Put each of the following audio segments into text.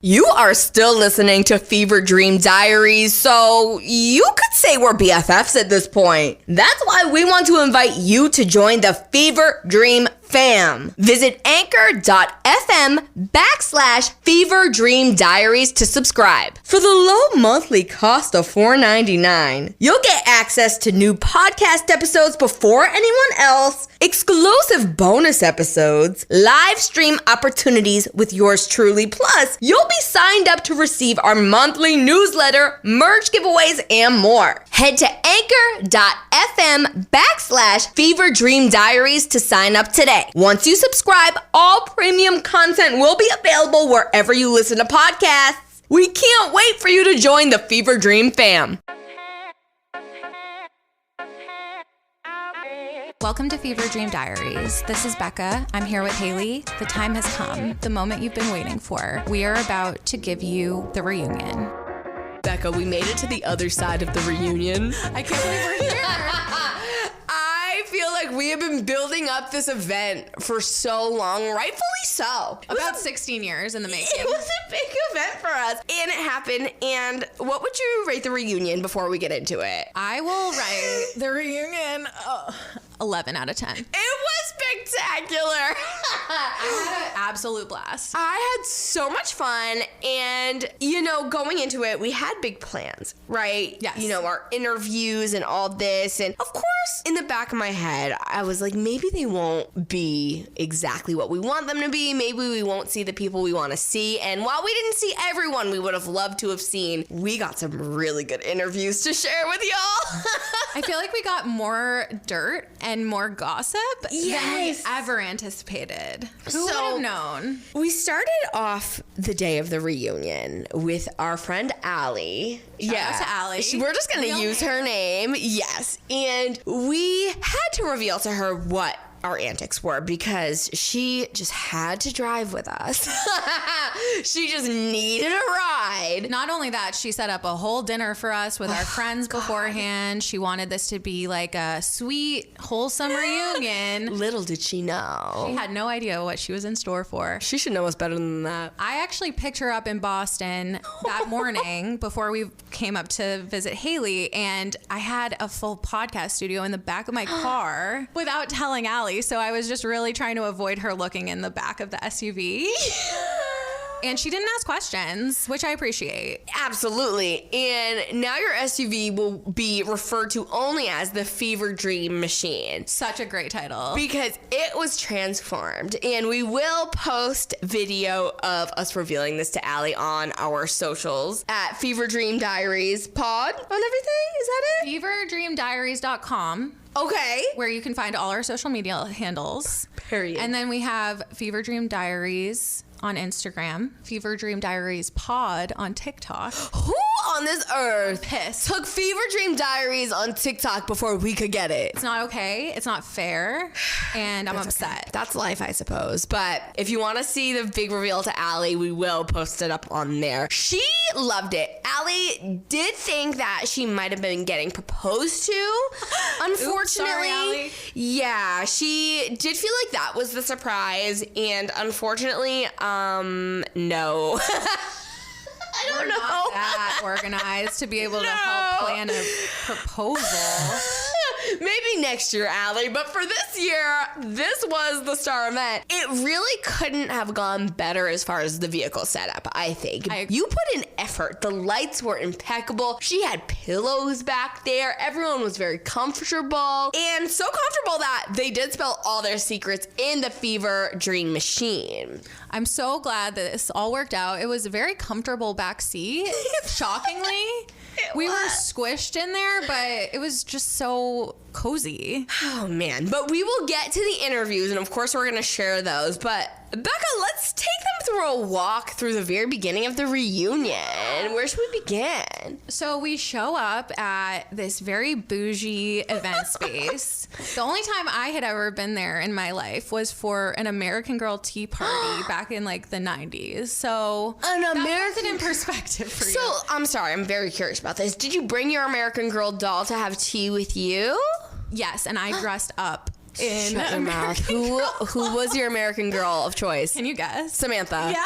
You are still listening to Fever Dream Diaries, so you could say we're BFFs at this point. That's why we want to invite you to join the Fever Dream fam. Visit anchor.fm/Fever Dream Diaries to subscribe. For the low monthly cost of $4.99, you'll get access to new podcast episodes before anyone else, exclusive bonus episodes, live stream opportunities with yours truly, plus you'll be signed up to receive our monthly newsletter, merch giveaways, and more. Head to anchor.fm/Fever Dream Diaries to sign up today. Once you subscribe, all premium content will be available wherever you listen to podcasts. We can't wait for you to join the Fever Dream fam. Welcome to Fever Dream Diaries. This is Becca. I'm here with Hayley. The time has come, the moment you've been waiting for. We are about to give you the reunion. Becca, we made it to the other side of the reunion. I can't believe we're here. I feel like we have been building up this event for so long, rightfully so. About 16 years in the making. It was a big event for us, and it happened. And what would you rate the reunion before we get into it? I will write the reunion 11 out of 10. It was spectacular. I had an absolute blast. I had so much fun, and, going into it, we had big plans, right? Yes. Our interviews and all this, and of course, in the back of my head, I was like, maybe they won't be exactly what we want them to be. Maybe we won't see the people we want to see, and while we didn't see everyone we would have loved to have seen, we got some really good interviews to share with y'all. I feel like we got more dirt and more gossip than we ever anticipated. Who would have known? We started off the day of the reunion with our friend Allie. Shout out to Allie. We're just going to use her name. Yes. And we had to reveal to her what our antics were because she just had to drive with us. She just needed a ride. Not only that, she set up a whole dinner for us with our friends beforehand. She wanted this to be like a sweet, wholesome reunion. Little did she know. She had no idea what she was in store for. She should know us better than that. I actually picked her up in Boston that morning before we came up to visit Hayley, and I had a full podcast studio in the back of my car without telling Allie. So I was just really trying to avoid her looking in the back of the SUV. And she didn't ask questions, which I appreciate. Absolutely. And now your SUV will be referred to only as the Fever Dream Machine. Such a great title. Because it was transformed. And we will post video of us revealing this to Allie on our socials at Fever Dream Diaries pod on everything. Is that it? FeverDreamDiaries.com. Okay. Where you can find all our social media handles. Period. And then we have Fever Dream Diaries on Instagram, Fever Dream Diaries Pod on TikTok. Who on this earth took Fever Dream Diaries on TikTok before we could get it? It's not okay. It's not fair. And I'm upset. Okay. That's life, I suppose. But if you want to see the big reveal to Allie, we will post it up on there. She loved it. Allie did think that she might have been getting proposed to. Unfortunately. Oops, sorry, Allie. Yeah, she did feel like that was the surprise. And unfortunately, no. I don't know. Not that organized to be able to help plan a proposal. Maybe next year, Allie, but for this year, this was the star event. It really couldn't have gone better as far as the vehicle setup, I think. You put in effort. The lights were impeccable. She had pillows back there. Everyone was very comfortable, and so comfortable that they did spill all their secrets in the Fever Dream Machine. I'm so glad that this all worked out. It was a very comfortable back seat, shockingly. We were squished in there, but it was just so cozy. Oh, man. But we will get to the interviews, and of course we're going to share those. But, Becca, let's take them through a walk through the very beginning of the reunion. Where should we begin? So we show up at this very bougie event space. The only time I had ever been there in my life was for an American Girl tea party back in like the 90s. So that puts it in perspective for you. So, I'm sorry, I'm very curious about this. Did you bring your American Girl doll to have tea with you? Yes, and I dressed up in Shut your mouth. Who was your American Girl of choice? Can you guess? Samantha. Yeah.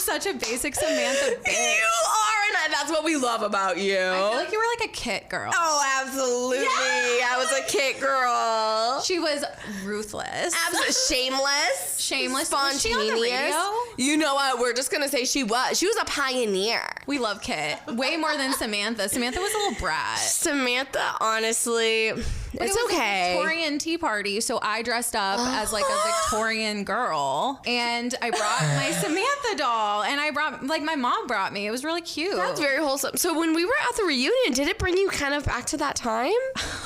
such a basic Samantha bitch. You are, and that's what we love about you. I feel like you were like a Kit girl. Oh, absolutely. Yes! I was a Kit girl. She was ruthless. Absolutely. Shameless. Shameless. Spontaneous. Was she on the radio? You know what? We're just going to say she was. She was a pioneer. We love Kit. Way more than Samantha. Samantha was a little brat. Samantha, honestly, But it's it was okay. a Victorian tea party, so I dressed up as like a Victorian girl, and I brought my Samantha doll, and I brought, like, my mom brought me. It was really cute. That's very wholesome. So when we were at the reunion, did it bring you kind of back to that time?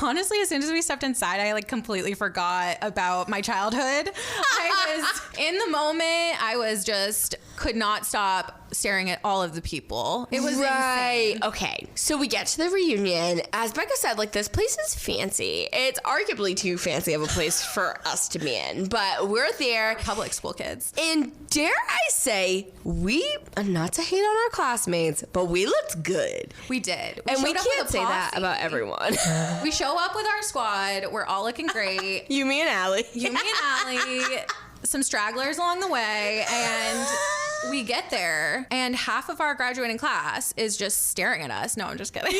Honestly, as soon as we stepped inside, I like completely forgot about my childhood. I was in the moment. I was just could not stop staring at all of the people. It was right. insane. Okay. So we get to the reunion. As Becca said, like, this place is fancy. It's arguably too fancy of a place for us to be in, but we're there. Public school kids. And dare I say, not to hate on our classmates, but we looked good. We did. And we showed up can't with a say that posse. about everyone. We show up with our squad. We're all looking great. You, me, and Allie. You, me, and Allie. Some stragglers along the way, and we get there, and half of our graduating class is just staring at us. No, I'm just kidding.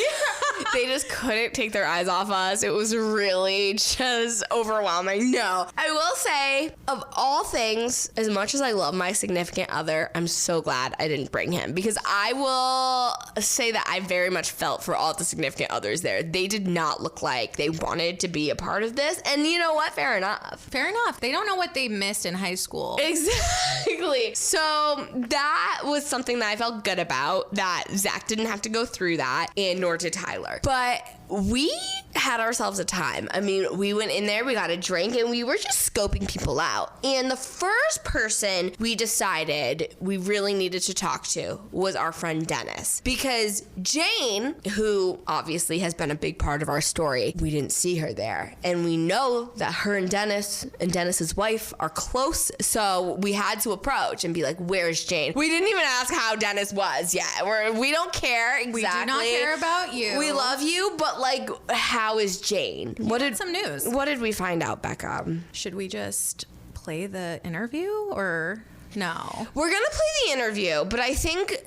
They just couldn't take their eyes off us. It was really just overwhelming. No. I will say, of all things, as much as I love my significant other, I'm so glad I didn't bring him, because I will say that I very much felt for all the significant others there. They did not look like they wanted to be a part of this, and you know what? Fair enough. Fair enough. They don't know what they missed in high school. Exactly. So that was something that I felt good about, that Zach didn't have to go through that, and nor did Tyler. But we had ourselves a time. I mean, we went in there, we got a drink, and we were just scoping people out. And the first person we decided we really needed to talk to was our friend Dennis. Because Jane, who obviously has been a big part of our story, we didn't see her there. And we know that her and Dennis's wife are close, so we had to approach and be like, where's Jane? We didn't even ask how Dennis was yet. We don't care exactly. We do not care about you. We love you, but like, how is Jane? Some news. What did we find out, Becca? Should we just play the interview or no? We're gonna play the interview, but I think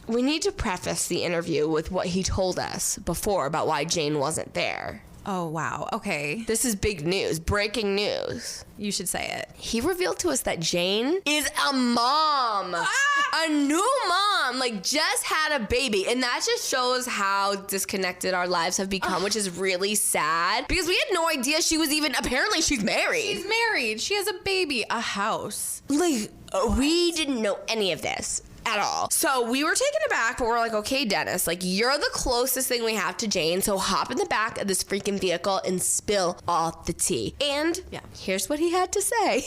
we need to preface the interview with what he told us before about why Jane wasn't there. Oh, wow. Okay. This is big news, breaking news. You should say it. He revealed to us that Jane is a mom. A new mom, like just had a baby. And that just shows how disconnected our lives have become, which is really sad. Because we had no idea she was apparently she's married. She's married. She has a baby, a house. Like, we didn't know any of this at all. So we were taken aback, but we're like, okay, Dennis, like, you're the closest thing we have to Jane, so hop in the back of this freaking vehicle and spill all the tea. And here's what he had to say.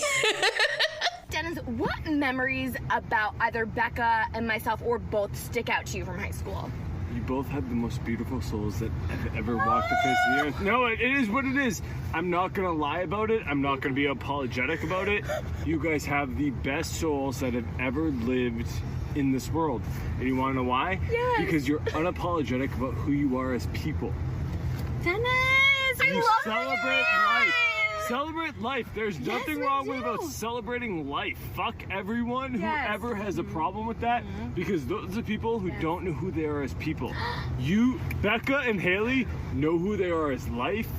Dennis, what memories about either Becca and myself or both stick out to you from high school? You both have the most beautiful souls that have ever walked the face of the earth. No, it is what it is. I'm not going to lie about it. I'm not going to be apologetic about it. You guys have the best souls that have ever lived in this world. And you want to know why? Yes. Because you're unapologetic about who you are as people. Dennis, You I love celebrate it. life. Celebrate life. There's nothing we wrong do. with about celebrating life. Fuck everyone who Yes. ever has a problem with that, because those are people who don't know who they are as people. You, Becca and Hayley, know who they are as life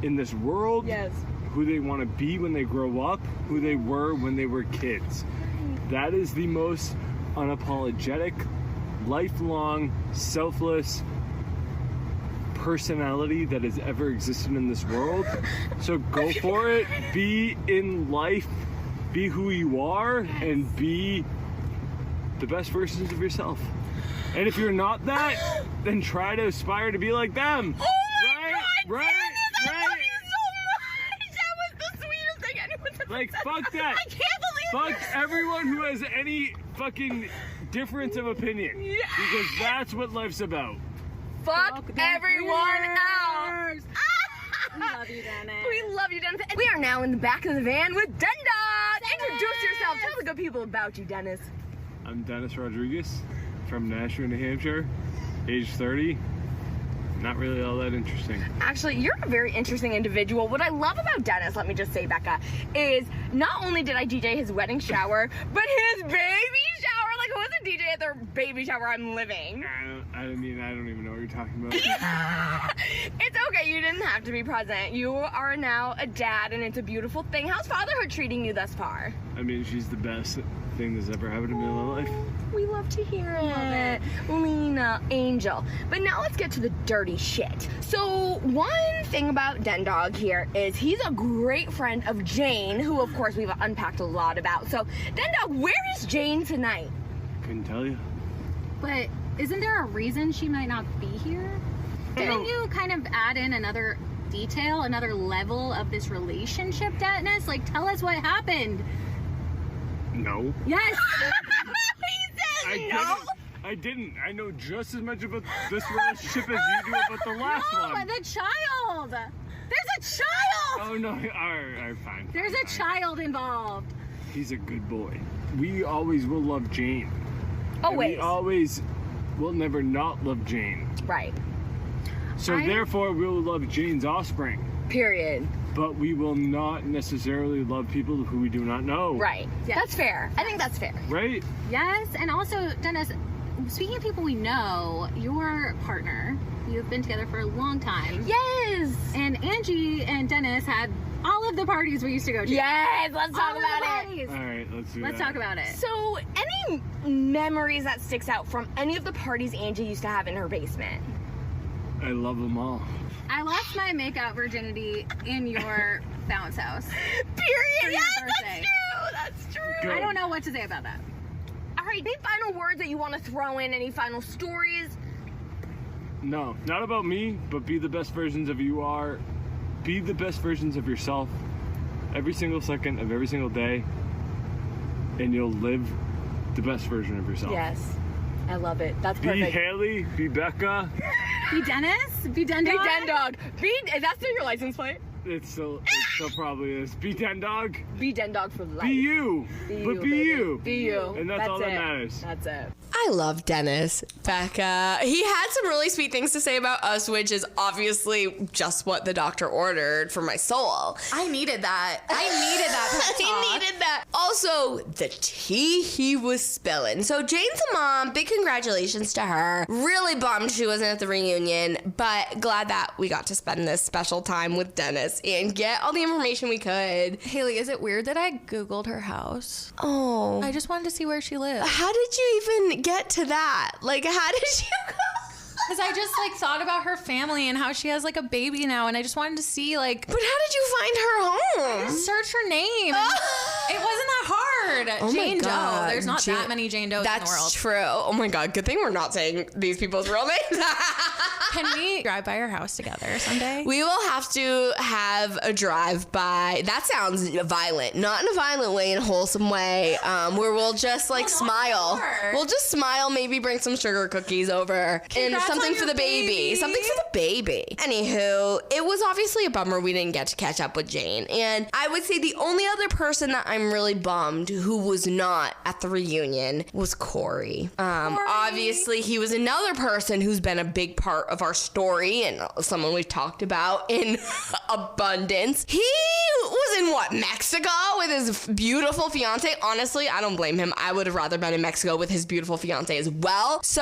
in this world. Yes. Who they want to be when they grow up, who they were when they were kids. That is the most unapologetic, lifelong, selfless personality that has ever existed in this world. So go for it. Be in life. Be who you are, and be the best versions of yourself. And if you're not that, then try to aspire to be like them. Oh my God, Right? Dennis, I love you so much. That was the sweetest thing anyone's ever Like, said. fuck that. I can't believe Fuck everyone who has any fucking difference of opinion. Yes. Because that's what life's about. Fuck everyone else. We love you, Dennis. We love you, Dennis. We are now in the back of the van with Denda. Introduce yourself. Tell the good people about you, Dennis. I'm Dennis Rodriguez from Nashua, New Hampshire, age 30. Not really all that interesting. Actually, you're a very interesting individual. What I love about Dennis, let me just say, Becca, is not only did I DJ his wedding shower, but his baby shower. Like, a DJ at their baby shower, I'm living. I don't even know what you're talking about. It's okay, you didn't have to be present. You are now a dad, and it's a beautiful thing. How's fatherhood treating you thus far? I mean, she's the best thing that's ever happened to me in my life. We love to hear it. Lena, angel. But now let's get to the dirty shit. So one thing about Den Dog here is he's a great friend of Jane, who of course we've unpacked a lot about. So Den Dog, where is Jane tonight? Couldn't tell you. But isn't there a reason she might not be here? Didn't you kind of add in another detail, another level of this relationship, Dennis? Like, tell us what happened. No. Yes. He says no. I didn't. I know just as much about this relationship as you do about the last No, one. the child. There's a child. Oh no. All right, fine. There's a child involved. He's a good boy. We always will love Jane. And Always. we always will never not love Jane. Right. So therefore, we will love Jane's offspring. Period. But we will not necessarily love people who we do not know. Right. Yes. That's fair. I think that's fair. Right? Yes, and also, Dennis, speaking of people we know, your partner, you've been together for a long time. Yes. And Angie and Dennis had all of the parties we used to go to. Yes. Let's talk All of about the it. parties. All right, let's do Let's that. talk about it. So, any memories that sticks out from any of the parties Angie used to have in her basement? I love them all. I lost my makeout virginity in your bounce house. Period. For your Yes, birthday. that's true. Go. I don't know what to say about that. All right. Any final words that you want to throw in? Any final stories? No, not about me, but be the best versions of you are. Be the best versions of yourself every single second of every single day, and you'll live the best version of yourself. Yes. I love it. That's Be perfect. Hayley, be Becca. Be Dennis? Be Den Be Dog? Den Dog. Is that still your license plate? It still probably is. Be Den Dog. Be Den Dog for life. Be you. But be baby. you. Be you. And that's all that it. matters. That's it. I love Dennis, Becca. He had some really sweet things to say about us, which is obviously just what the doctor ordered for my soul. I needed that. I needed that. He needed that. Also, the tea he was spilling. So Jane's a mom. Big congratulations to her. Really bummed she wasn't at the reunion, but glad that we got to spend this special time with Dennis and get all the information we could. Haley, is it weird that I Googled her house? Oh. I just wanted to see where she lived. How did you even get to that? Like, how did you go? Because I just like thought about her family and how she has like a baby now, and I just wanted to see like. But how did you find her home? Search her name. It wasn't that hard. Oh my Jane God. Doe. There's not Jane- that many Jane Does in the That's world. true. Oh my God. Good thing we're not saying these people's real names. Can we drive by her house together someday? We will have to have a drive-by. That sounds violent. Not in a violent way, in a wholesome way, where we'll just like smile. sure. We'll just smile, maybe bring some sugar cookies over. And Congrats something on for your the baby. baby. Something for the baby. Anywho, it was obviously a bummer we didn't get to catch up with Jane. And I would say the only other person that I'm really bummed who was not at the reunion was Corey. Obviously, he was another person who's been a big part of our story and someone we've talked about in abundance. He was in what, Mexico with his beautiful fiance. Honestly, I don't blame him. I would have rather been in Mexico with his beautiful fiance as well. So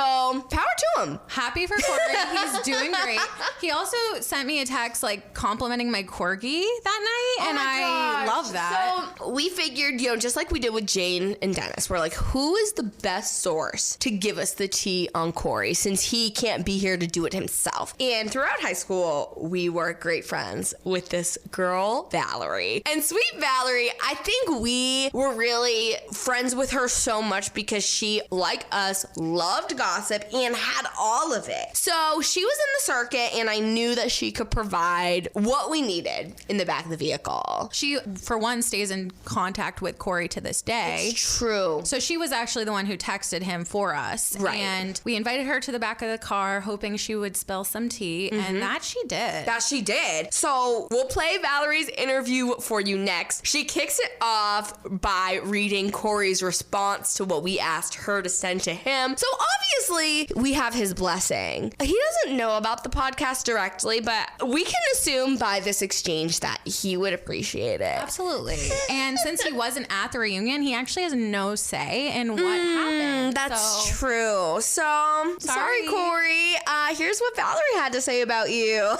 power to him. Happy for Corey. He's doing great. He also sent me a text like complimenting my corgi that night, and I love that. So we figured, just like we did with Jane and Dennis, we're like, who is the best source to give us the tea on Corey since he can't be here to do it himself? And throughout high school, we were great friends with this girl, Valerie. And sweet Valerie, I think we were really friends with her so much because she, like us, loved gossip and had all of it. So she was in the circuit, and I knew that she could provide what we needed in the back of the vehicle. She, for one, stays in contact with Corey to this day. It's true. So she was actually the one who texted him for us. Right. And we invited her to the back of the car hoping she would spill some tea. And that she did. That she did. So we'll play Valerie's interview for you next. She kicks it off by reading Corey's response to what we asked her to send to him. So obviously we have his blessing. He doesn't know about the podcast directly, but we can assume by this exchange that he would appreciate it. Absolutely. And since he wasn't at the reunion, he actually has no say in what happened. That's true. So, sorry, Corey. Here's what Valerie had to say about you.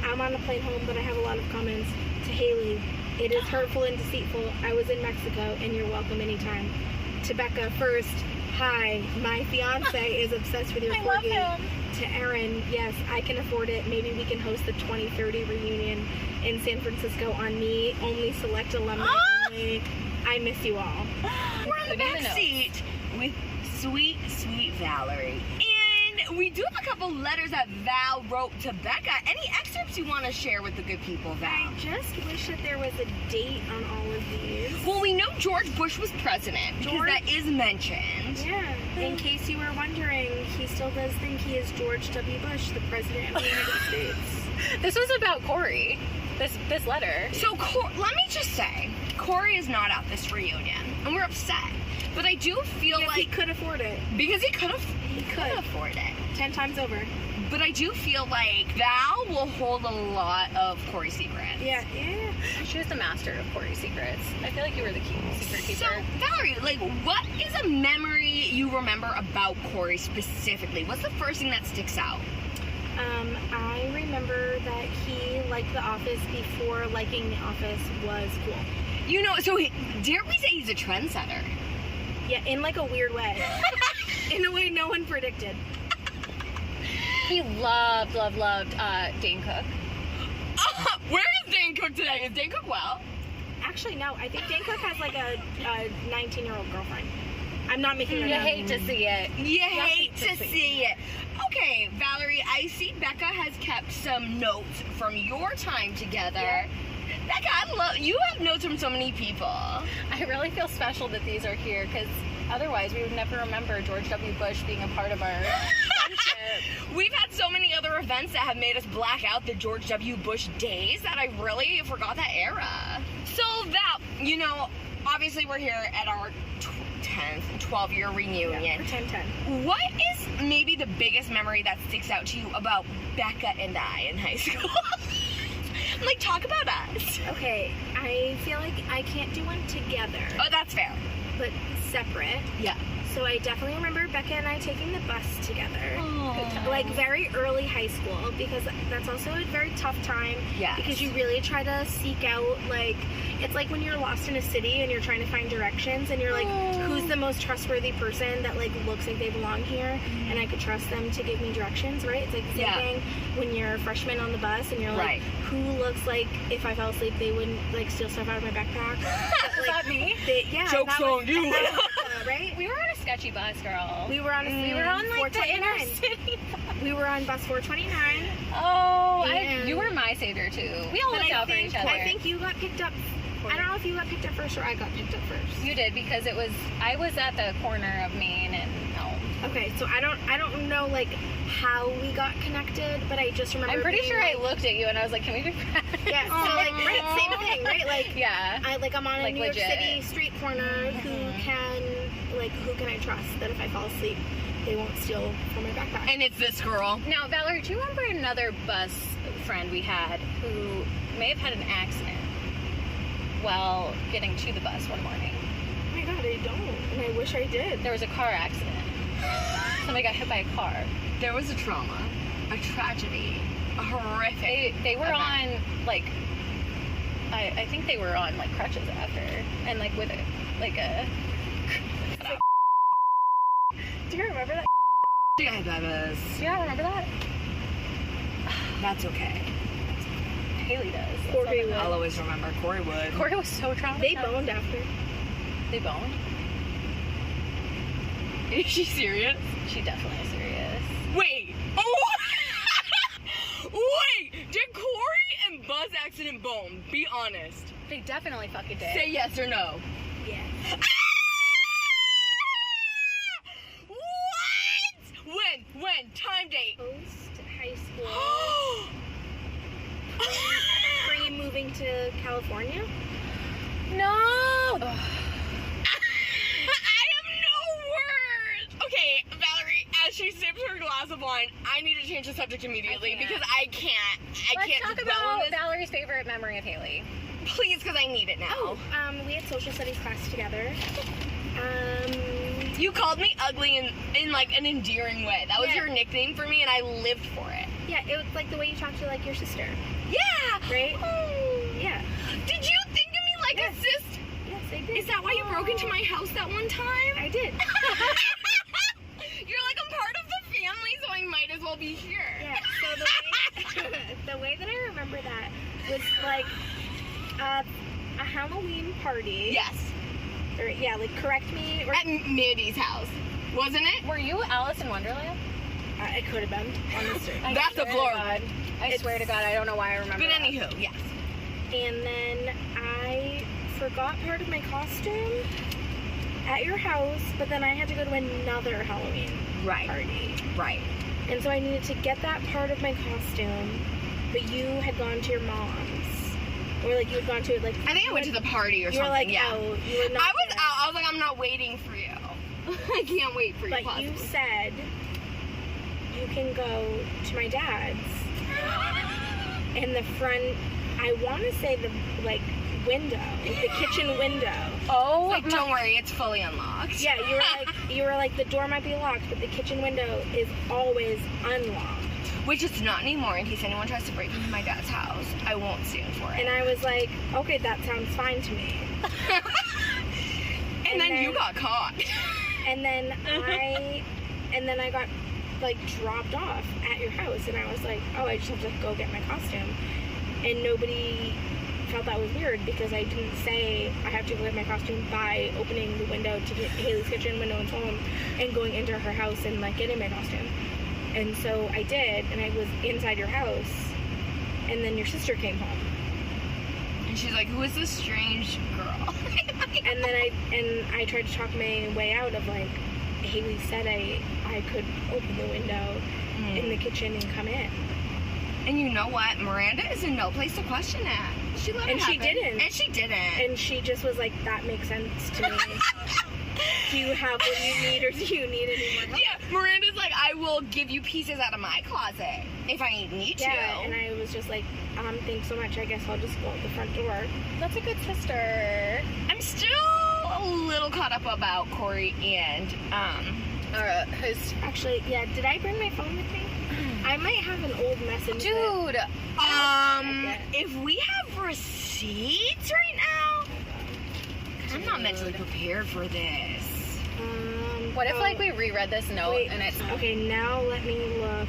I'm on the plane home, but I have a lot of comments to Hayley. It is hurtful and deceitful. I was in Mexico, and you're welcome anytime. To Becca, first, hi. My fiance is obsessed with your corgi. love him. To Aaron, yes, I can afford it. Maybe we can host the 2030 reunion in San Francisco on me. Only select alumni only. I miss you all. We're in the back seat with sweet, sweet Valerie. And we do have a couple letters that Val wrote to Becca. Any excerpts you want to share with the good people, Val? I just wish that there was a date on all of these. Well, we know George Bush was president because that is mentioned. Yeah, in case you were wondering, he still does think he is George W. Bush, the president of the United States. This was about Corey. This letter. So let me just say, Corey is not at this reunion, and we're upset. But I do feel Because like he could afford it. because he could afford it. 10 times over. But I do feel like Val will hold a lot of Corey's secrets. Yeah. She was the master of Corey's secrets. I feel like you were the secret keeper. So, Valerie, like, what is a memory you remember about Corey specifically? What's the first thing that sticks out? I remember that he liked The Office before liking The Office was cool. You know, so dare we say he's a trendsetter? Yeah, in like a weird way. In a way no one predicted. He loved Dane Cook. Where is Dane Cook today? Is Dane Cook well? Actually, no. I think Dan Cook has like a 19-year-old girlfriend. I'm not making that You up. hate to see it. You hate to see it. Okay, Valerie, I see Becca has kept some notes from your time together. Yeah. Becca, I love you have notes from so many people. I really feel special that these are here because otherwise we would never remember George W. Bush being a part of our friendship. We've had so many other events that have made us black out the George W. Bush days that I really forgot that era. So Val, you know, obviously we're here at our 10th, 12-year reunion. Yeah, 10-10. What is maybe the biggest memory that sticks out to you about Becca and I in high school? Like, talk about us. Okay, I feel like I can't do one together, Oh, that's fair. but separate. Yeah. So I definitely remember Becca and I taking the bus together. Aww. Like very early high school, because that's also a very tough time. Yes. Because you really try to seek out, like, it's like when you're lost in a city and you're trying to find directions and you're like, who's the most trustworthy person that like looks like they belong here and I could trust them to give me directions, right? It's like the same thing when you're a freshman on the bus and you're like, who looks like if I fell asleep they wouldn't like steal stuff out of my backpack? But, like, that me? Joke's on you. Right? We were on a sketchy bus, girl. We were on like the inner 429. city bus. We were on bus 429. Oh, And- you were my savior too. We all But looked out for each other. I think you got picked up. I don't know if you got picked up first or I got picked up first. You did because I was at the corner of Main and Elm. Okay, so I don't know like how we got connected, but I just remember. I'm pretty being, sure I like, looked at you and I was like, "Can we be friends?" Yeah. So like, right, same thing, right? Like, Yeah. I'm on a Like, New York legit. City street corner. Who can I trust that if I fall asleep, they won't steal from my backpack? And it's this girl. Now, Valerie, do you remember another bus friend we had who may have had an accident while getting to the bus one morning? Oh my god, I don't, and I wish I did. There was a car accident. Somebody got hit by a car. There was a trauma, a tragedy, a horrific. They were event. on like I think they were on like crutches after and like with a Do you remember that? Yeah, that is. Yeah, remember that? That's okay. Haley does. Corey would. I'll always remember. Corey would. Corey was so traumatized. They boned after. They boned? Is she serious? She definitely is serious. Wait. Oh. Wait. Did Corey and Buzz accident bone? Be honest. They definitely fucking did. Say yes or no. Yeah. What? When? Time date. Post high school. Were you moving to California? No! I have no words. Okay, Valerie, as she sips her glass of wine, I need to change the subject immediately I can't. because I can't. Let's can't talk dwell on about this. Valerie's favorite memory of Haley. Please, because I need it now. We had social studies class together. You called me ugly in like an endearing way. That was Yeah. your nickname for me, and I lived for it. Yeah, it was like the way you talk to like your sister. Yeah. Right? Oh. Yeah. Did you think of me like Yes. a sister? Yes, I did. Is that why you broke into my house that one time? I did. You're like, I'm part of the family, so I might as well be here. Yeah, so the way that I remember that was like a Halloween party. Yes. Or yeah, like correct me. Or At Mandy's house, wasn't it? Were you Alice in Wonderland? it could have been, honestly. That's a floor. I swear to God, I don't know why I remember. But that. anywho, yes. And then I forgot part of my costume at your house, but then I had to go to another Halloween party. Right. And so I needed to get that part of my costume, but you had gone to your mom's. Or like you had gone to it like... I think I went to the party or you were something, like yeah. out. You were not I was there. out. I was like, I'm not waiting for you. I can't wait for you, But possibly. you said you can go to my dad's. In the front, I want to say the like window, the kitchen window. Oh, like, don't worry, it's fully unlocked. Yeah, you were like the door might be locked, but the kitchen window is always unlocked. Which it's not anymore, in case anyone tries to break into my dad's house. I won't stand for it. And I was like, okay, that sounds fine to me. and then you got caught. And then I got like dropped off at your house, and I was like, oh, I just have to go get my costume. And nobody felt that was weird because I didn't say I have to go get my costume by opening the window to get Hayley's kitchen window and home and going into her house and like getting my costume. And so I did, and I was inside your house, and then your sister came home. And she's like, who is this strange girl? And then I tried to talk my way out of like, Hayley said I could open the window in the kitchen and come in. And you know what? Miranda is in no place to question that. She let it And she happen. didn't. And she didn't. And she just was like, that makes sense to me. Do you have what you need, or do you need any more help? Yeah, Miranda's like, I will give you pieces out of my closet if I need to. Yeah, and I was just like, thanks so much. I guess I'll just go out the front door. That's a good sister. I'm still a little caught up about Corey and his. Actually, yeah, did I bring my phone with me? I might have an old message. Dude, If we have receipts right now, I'm not mentally prepared for this. what if like we reread this note wait, and it's okay, now let me look.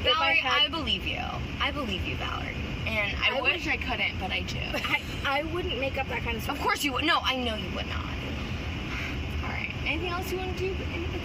If Valerie, I had- believe you. I believe you, Valerie. And I wish I couldn't, but I do. I wouldn't make up that kind of stuff. Of course you would. No, I know you would not. All right. Anything else you want to do,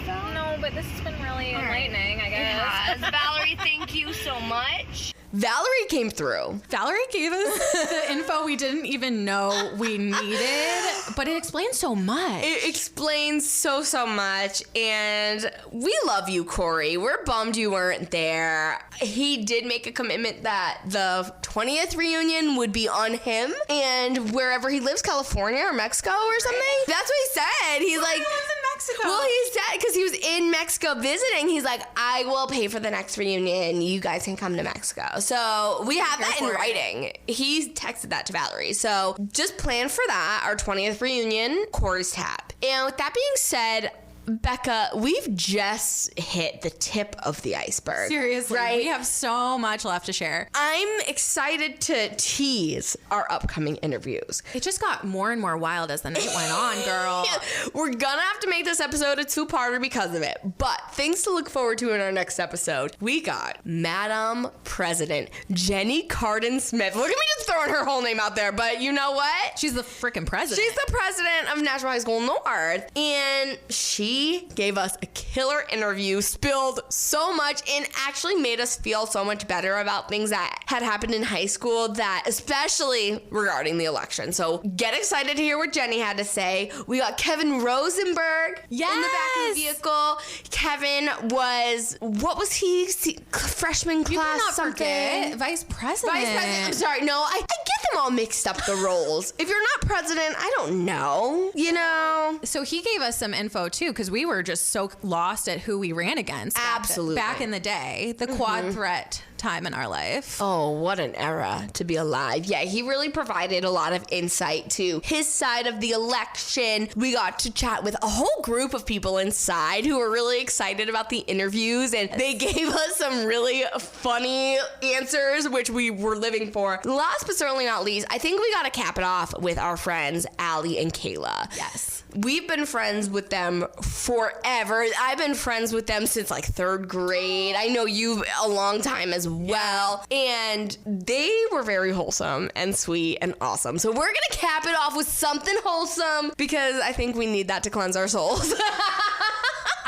Val? no, but this has been really enlightening, I It guess. has. Valerie, thank you so much. Valerie came through. Valerie gave us the info we didn't even know we needed, but it explains so much. It explains so much, and we love you, Corey. We're bummed you weren't there. He did make a commitment that the 20th reunion would be on him, and wherever he lives, California or Mexico or something. That's what he said. He's like, He lives in Mexico. well, he said, because he was in Mexico visiting, he's like, I will pay for the next reunion. You guys can come to Mexico. So we have that in writing. He texted that to Valerie. So just plan for that, our 20th reunion, Corey's tap. And with that being said, Becca, we've just hit the tip of the iceberg. Seriously, right? we have so much left to share. I'm excited to tease our upcoming interviews. It just got more and more wild as the night went on, girl. Yeah, we're gonna have to make this episode a two-parter because of it. But things to look forward to in our next episode. We got Madam President Jenny Carden Smith. Look at me just throwing her whole name out there, but you know what? She's the freaking president. She's the president of Nashua High School North, and she gave us a killer interview, spilled so much, and actually made us feel so much better about things that had happened in high school, that especially regarding the election. So get excited to hear what Jenny had to say. We got Kevin Rosenberg in the back of the vehicle. Kevin was, what was he? Freshman class You cannot something. forget Vice President. Vice President. I'm sorry. No, I get them all mixed up, the roles. If you're not president, I don't know. You know? So he gave us some info too, because we were just so lost at who we ran against. Absolutely. Back in the day, the quad threat time in our life. Oh, what an era to be alive. Yeah, he really provided a lot of insight to his side of the election. We got to chat with a whole group of people inside who were really excited about the interviews, and they gave us some really funny answers, which we were living for. Last but certainly not least, I think we got to cap it off with our friends, Allie and Kayla. Yes. We've been friends with them forever. I've been friends with them since like 3rd grade. I know you a long time as well. And they were very wholesome and sweet and awesome. So we're going to cap it off with something wholesome because I think we need that to cleanse our souls.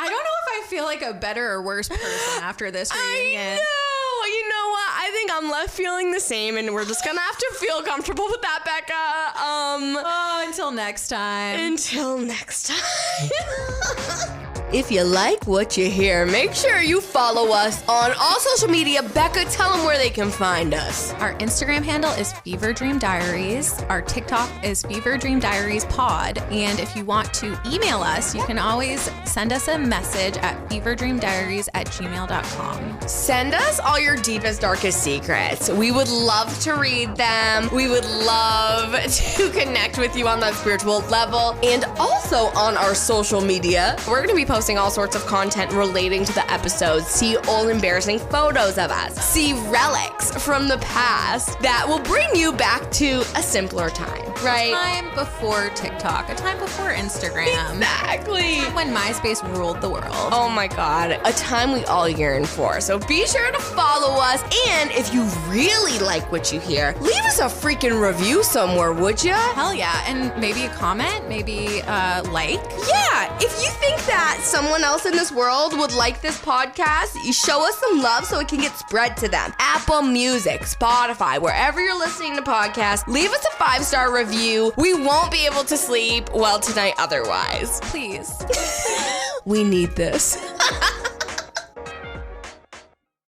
I don't know if I feel like a better or worse person after this reunion. I know. You know what? I think I'm left feeling the same, and we're just gonna have to feel comfortable with that, Becca. Until next time. Until next time. If you like what you hear, make sure you follow us on all social media. Becca, tell them where they can find us. Our Instagram handle is Fever Dream Diaries. Our TikTok is Fever Dream Diaries Pod. And if you want to email us, you can always send us a message at feverdreamdiaries@gmail.com. Send us all your deepest, darkest secrets. We would love to read them. We would love to connect with you on that spiritual level. And also on our social media, we're going to be posting all sorts of content relating to the episodes. See old embarrassing photos of us. See relics from the past that will bring you back to a simpler time, right? A time before TikTok, a time before Instagram. Exactly. When MySpace ruled the world. Oh my God, a time we all yearn for. So be sure to follow us. And if you really like what you hear, leave us a freaking review somewhere, would ya? Hell yeah. And maybe a comment, maybe like. Yeah, if you think that someone else in this world would like this podcast, you show us some love so it can get spread to them. Apple Music, Spotify, wherever you're listening to podcasts, leave us a 5-star review. We won't be able to sleep well tonight otherwise. Please. We need this.